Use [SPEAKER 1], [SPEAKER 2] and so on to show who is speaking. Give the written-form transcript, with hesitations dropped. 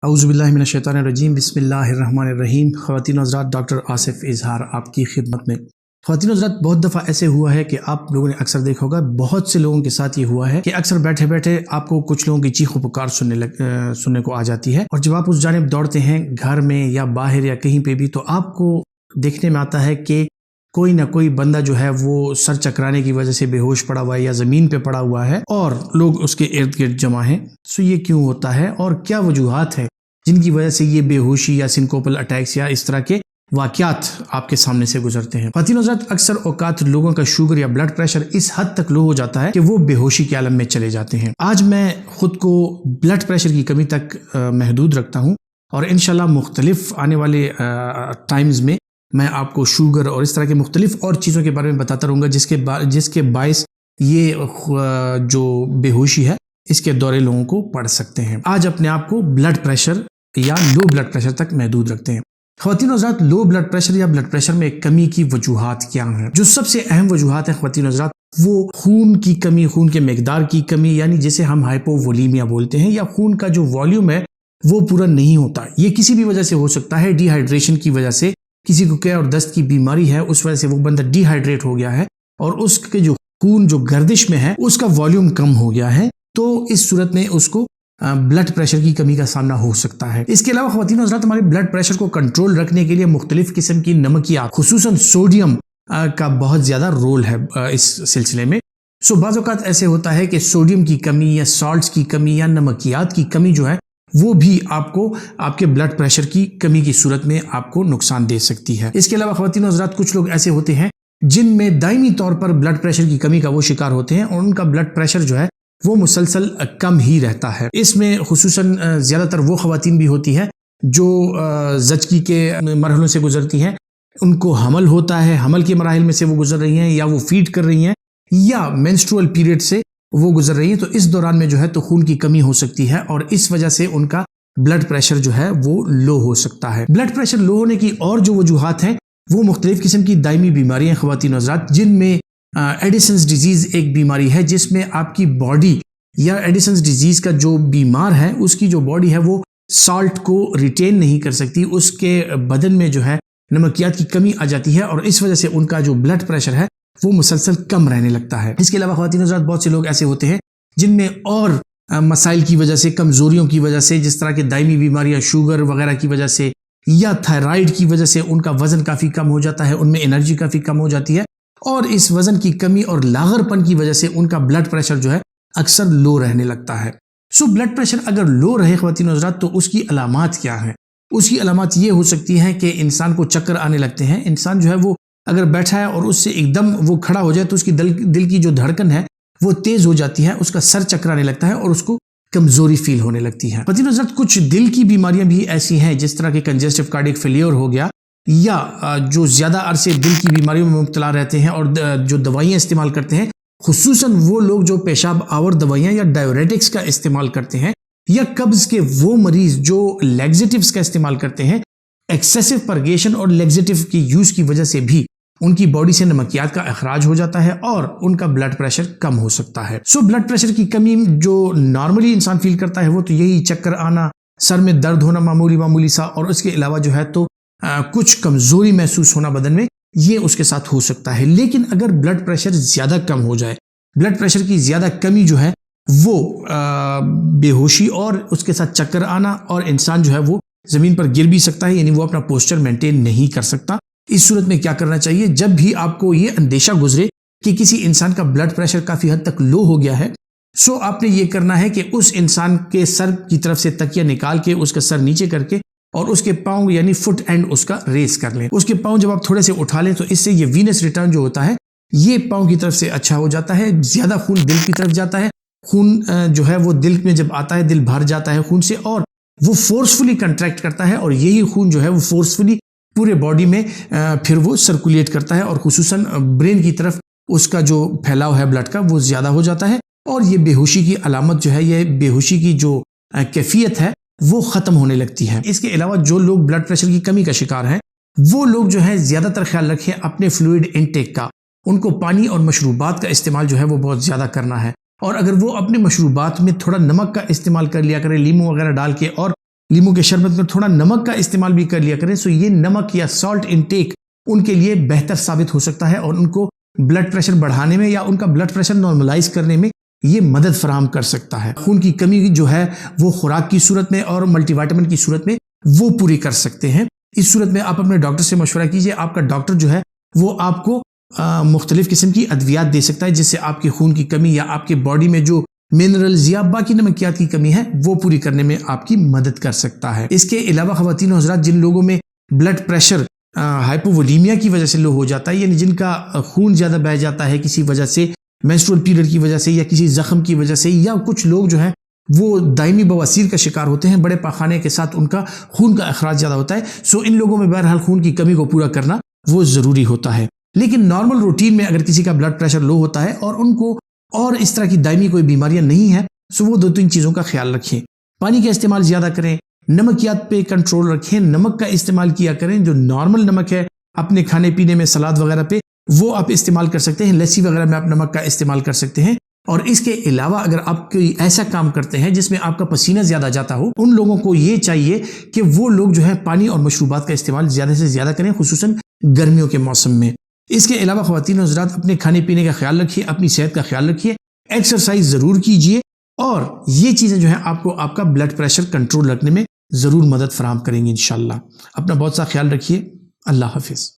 [SPEAKER 1] اعوذ باللہ من الشیطان الرجیم بسم اللہ الرحمن الرحیم۔ خواتین و حضرات، ڈاکٹر آصف اظہار آپ کی خدمت میں۔ خواتین و حضرات، بہت دفعہ ایسے ہوا ہے کہ آپ لوگوں نے اکثر دیکھا ہوگا، بہت سے لوگوں کے ساتھ یہ ہوا ہے کہ اکثر بیٹھے بیٹھے آپ کو کچھ لوگوں کی چیخ و پکار سننے کو آ جاتی ہے، اور جب آپ اس جانب دوڑتے ہیں گھر میں یا باہر یا کہیں پہ بھی، تو آپ کو دیکھنے میں آتا ہے کہ کوئی نہ کوئی بندہ جو ہے وہ سر چکرانے کی وجہ سے بے ہوش پڑا ہوا ہے یا زمین پہ پڑا ہوا ہے، اور لوگ اس کے ارد گرد جمع ہیں۔ یہ کیوں ہوتا ہے اور کیا وجوہات ہیں جن کی وجہ سے یہ بے ہوشی یا سنکوپل اٹیکس یا اس طرح کے واقعات آپ کے سامنے سے گزرتے ہیں؟ خواتین و حضرات، اکثر اوقات لوگوں کا شوگر یا بلڈ پریشر اس حد تک لو ہو جاتا ہے کہ وہ بے ہوشی کے عالم میں چلے جاتے ہیں۔ آج میں خود کو بلڈ پریشر کی کمی تک محدود رکھتا ہوں، اور انشاءاللہ مختلف آنے والے ٹائمز میں میں آپ کو شوگر اور اس طرح کے مختلف اور چیزوں کے بارے میں بتاتا رہوں گا جس کے باعث یہ جو بے ہوشی ہے اس کے دورے لوگوں کو پڑ سکتے ہیں۔ آج اپنے آپ کو بلڈ پریشر یا لو بلڈ پریشر تک محدود رکھتے ہیں۔ خواتین و حضرات، لو بلڈ پریشر یا بلڈ پریشر میں کمی کی وجوہات کیا ہیں؟ جو سب سے اہم وجوہات ہیں خواتین و حضرات، وہ خون کی کمی، خون کے مقدار کی کمی، یعنی جسے ہم ہائپوولیمیا بولتے ہیں، یا خون کا جو والیوم ہے وہ پورا نہیں ہوتا۔ یہ کسی بھی وجہ سے ہو سکتا ہے، ڈی ہائیڈریشن کی وجہ سے، کسی کو کیا اور دست کی بیماری ہے، اس وجہ سے وہ بندہ ڈی ہائیڈریٹ ہو گیا ہے اور اس کے جو خون جو گردش میں ہے اس کا والیوم کم ہو گیا ہے، تو اس صورت میں اس کو بلڈ پریشر کی کمی کا سامنا ہو سکتا ہے۔ اس کے علاوہ خواتین و حضرات، ہمارے بلڈ پریشر کو کنٹرول رکھنے کے لیے مختلف قسم کی نمکیات، خصوصاً سوڈیم کا بہت زیادہ رول ہے اس سلسلے میں۔ بعض اوقات ایسے ہوتا ہے کہ سوڈیم کی کمی یا سالٹس کی کمی یا نمکیات کی کمی جو ہے وہ بھی آپ کو آپ کے بلڈ پریشر کی کمی کی صورت میں آپ کو نقصان دے سکتی ہے۔ اس کے علاوہ خواتین و حضرات، کچھ لوگ ایسے ہوتے ہیں جن میں دائمی طور پر بلڈ پریشر کی کمی کا وہ شکار ہوتے ہیں، اور ان کا بلڈ پریشر جو ہے وہ مسلسل کم ہی رہتا ہے۔ اس میں خصوصاً زیادہ تر وہ خواتین بھی ہوتی ہیں جو زچگی کے مرحلوں سے گزرتی ہیں، ان کو حمل ہوتا ہے، حمل کے مراحل میں سے وہ گزر رہی ہیں، یا وہ فیڈ کر رہی ہیں، یا مینسٹرول پیریڈ سے وہ گزر رہی ہیں، تو اس دوران میں جو ہے تو خون کی کمی ہو سکتی ہے، اور اس وجہ سے ان کا بلڈ پریشر جو ہے وہ لو ہو سکتا ہے۔ بلڈ پریشر لو ہونے کی اور جو وجوہات ہیں وہ مختلف قسم کی دائمی بیماریاں خواتین و حضرات، جن میں ایڈیسنز ڈیزیز ایک بیماری ہے، جس میں آپ کی باڈی یا ایڈیسنز ڈیزیز کا جو بیمار ہے اس کی جو باڈی ہے وہ سالٹ کو ریٹین نہیں کر سکتی، اس کے بدن میں جو ہے نمکیات کی کمی آ جاتی ہے، اور اس وجہ سے ان کا جو بلڈ پریشر ہے وہ مسلسل کم رہنے لگتا ہے۔ اس کے علاوہ خواتین حضرات، بہت سے لوگ ایسے ہوتے ہیں جن میں اور مسائل کی وجہ سے، کمزوریوں کی وجہ سے، جس طرح کے دائمی بیماریاں، شوگر وغیرہ کی وجہ سے، یا تھائرائیڈ کی وجہ سے ان کا وزن کافی کم ہو جاتا ہے، ان میں انرجی کافی کم ہو جاتی ہے، اور اس وزن کی کمی اور لاغر پن کی وجہ سے ان کا بلڈ پریشر جو ہے اکثر لو رہنے لگتا ہے۔ بلڈ پریشر اگر لو رہے خواتین حضرات، تو اس کی علامات کیا ہیں؟ اس کی علامات یہ ہو سکتی ہیں کہ انسان کو چکر آنے لگتے ہیں، انسان جو ہے وہ اگر بیٹھا ہے اور اس سے ایک دم وہ کھڑا ہو جائے تو اس کی دل کی جو دھڑکن ہے وہ تیز ہو جاتی ہے، اس کا سر چکرانے لگتا ہے اور اس کو کمزوری فیل ہونے لگتی ہے۔ خواتین حضرات، کچھ دل کی بیماریاں بھی ایسی ہیں، جس طرح کے کنجسٹو کارڈیک فیلیور ہو گیا، یا جو زیادہ عرصے دل کی بیماریوں میں مبتلا رہتے ہیں اور جو دوائیاں استعمال کرتے ہیں، خصوصاً وہ لوگ جو پیشاب آور دوائیاں یا ڈائیوریٹکس کا استعمال کرتے ہیں، یا قبض کے وہ مریض جو لیگزیٹیوز کا استعمال کرتے ہیں، ایکسیسو پرگیشن اور لیگزیٹیو کی یوز کی وجہ سے بھی ان کی باڈی سے نمکیات کا اخراج ہو جاتا ہے اور ان کا بلڈ پریشر کم ہو سکتا ہے۔ بلڈ پریشر کی کمی جو نارملی انسان فیل کرتا ہے وہ تو یہی چکر آنا، سر میں درد ہونا معمولی سا، اور اس کے علاوہ جو ہے تو کچھ کمزوری محسوس ہونا بدن میں، یہ اس کے ساتھ ہو سکتا ہے۔ لیکن اگر بلڈ پریشر زیادہ کم ہو جائے، بلڈ پریشر کی زیادہ کمی جو ہے وہ بے ہوشی اور اس کے ساتھ چکر آنا، اور انسان جو ہے وہ زمین پر گر بھی سکتا ہے، یعنی وہ اپنا پوسچر مینٹین نہیں کر سکتا۔ اس صورت میں کیا کرنا چاہیے؟ جب بھی آپ کو یہ اندیشہ گزرے کہ کسی انسان کا بلڈ پریشر کافی حد تک لو ہو گیا ہے، آپ نے یہ کرنا ہے کہ اس انسان کے سر کی طرف سے تکیہ نکال کے اس کا سر نیچے کر کے اور اس کے پاؤں یعنی فٹ اینڈ اس کا ریز کر لیں۔ اس کے پاؤں جب آپ تھوڑے سے اٹھا لیں تو اس سے یہ وینس ریٹرن جو ہوتا ہے یہ پاؤں کی طرف سے اچھا ہو جاتا ہے، زیادہ خون دل کی طرف جاتا ہے، خون جو ہے وہ دل میں جب آتا ہے دل بھر جاتا ہے خون سے، اور وہ فورسفلی کنٹریکٹ کرتا ہے، اور یہی خون جو ہے وہ فورسفلی پورے باڈی میں پھر وہ سرکولیٹ کرتا ہے، اور خصوصاً برین کی طرف اس کا جو پھیلاؤ ہے بلڈ کا وہ زیادہ ہو جاتا ہے، اور یہ بے ہوشی کی علامت جو ہے، یہ بے ہوشی کی جو کیفیت ہے وہ ختم ہونے لگتی ہے۔ اس کے علاوہ جو لوگ بلڈ پریشر کی کمی کا شکار ہیں وہ لوگ جو ہے زیادہ تر خیال رکھیں اپنے فلوئڈ انٹیک کا، ان کو پانی اور مشروبات کا استعمال جو ہے وہ بہت زیادہ کرنا ہے، اور اگر وہ اپنے مشروبات میں تھوڑا نمک کا استعمال کر لیا کریں، لیمو وغیرہ ڈال کے، اور لیمو کے شربت میں تھوڑا نمک کا استعمال بھی کر لیا کریں. سو یہ نمک یا سالٹ انٹیک ان کے لیے بہتر ثابت ہو سکتا ہے اور ان کو بلڈ پریشر بڑھانے میں یا ان کا بلڈ پریشر نارملائز کرنے میں یہ مدد فراہم کر سکتا ہے. خون کی کمی جو ہے وہ خوراک کی صورت میں اور ملٹی وائٹامن کی صورت میں وہ پوری کر سکتے ہیں. اس صورت میں آپ اپنے ڈاکٹر سے مشورہ کیجئے. آپ کا ڈاکٹر جو ہے وہ آپ کو مختلف قسم کی ادویات دے سکتا ہے جس سے آپ کی خون کی کمی یا آپ کے باڈی میں جو منرلز یا باقی نمکیات کی کمی ہے وہ پوری کرنے میں آپ کی مدد کر سکتا ہے. اس کے علاوہ خواتین و حضرات، جن لوگوں میں بلڈ پریشر ہائپوولیمیا کی وجہ سے لو ہو جاتا ہے، یعنی جن کا خون زیادہ بہہ جاتا ہے کسی وجہ سے، مینسٹرول پیریڈ کی وجہ سے یا کسی زخم کی وجہ سے، یا کچھ لوگ جو ہیں وہ دائمی بواسیر کا شکار ہوتے ہیں، بڑے پاخانے کے ساتھ ان کا خون کا اخراج زیادہ ہوتا ہے. سو ان لوگوں میں بہرحال خون کی کمی کو پورا کرنا وہ ضروری ہوتا ہے. لیکن نارمل روٹین میں اگر کسی کا بلڈ پریشر لو ہوتا ہے اور ان کو اور اس طرح کی دائمی کوئی بیماریاں نہیں ہیں، سو وہ 2-3 چیزوں کا خیال رکھیں. پانی کا استعمال زیادہ کریں، نمکیات پہ کنٹرول رکھیں، نمک کا استعمال کیا کریں. جو نارمل نمک ہے اپنے کھانے پینے میں، سلاد وغیرہ پہ وہ آپ استعمال کر سکتے ہیں. لسی وغیرہ میں آپ نمک کا استعمال کر سکتے ہیں. اور اس کے علاوہ اگر آپ کوئی ایسا کام کرتے ہیں جس میں آپ کا پسینہ زیادہ جاتا ہو، ان لوگوں کو یہ چاہیے کہ وہ لوگ جو ہے پانی اور مشروبات کا استعمال زیادہ سے زیادہ کریں، خصوصاً گرمیوں کے موسم میں. اس کے علاوہ خواتین و حضرات، اپنے کھانے پینے کا خیال رکھیے، اپنی صحت کا خیال رکھیے، ایکسرسائز ضرور کیجیے، اور یہ چیزیں جو ہیں آپ کو آپ کا بلڈ پریشر کنٹرول رکھنے میں ضرور مدد فراہم کریں گی انشاءاللہ. اپنا بہت سا خیال رکھیے. اللہ حافظ.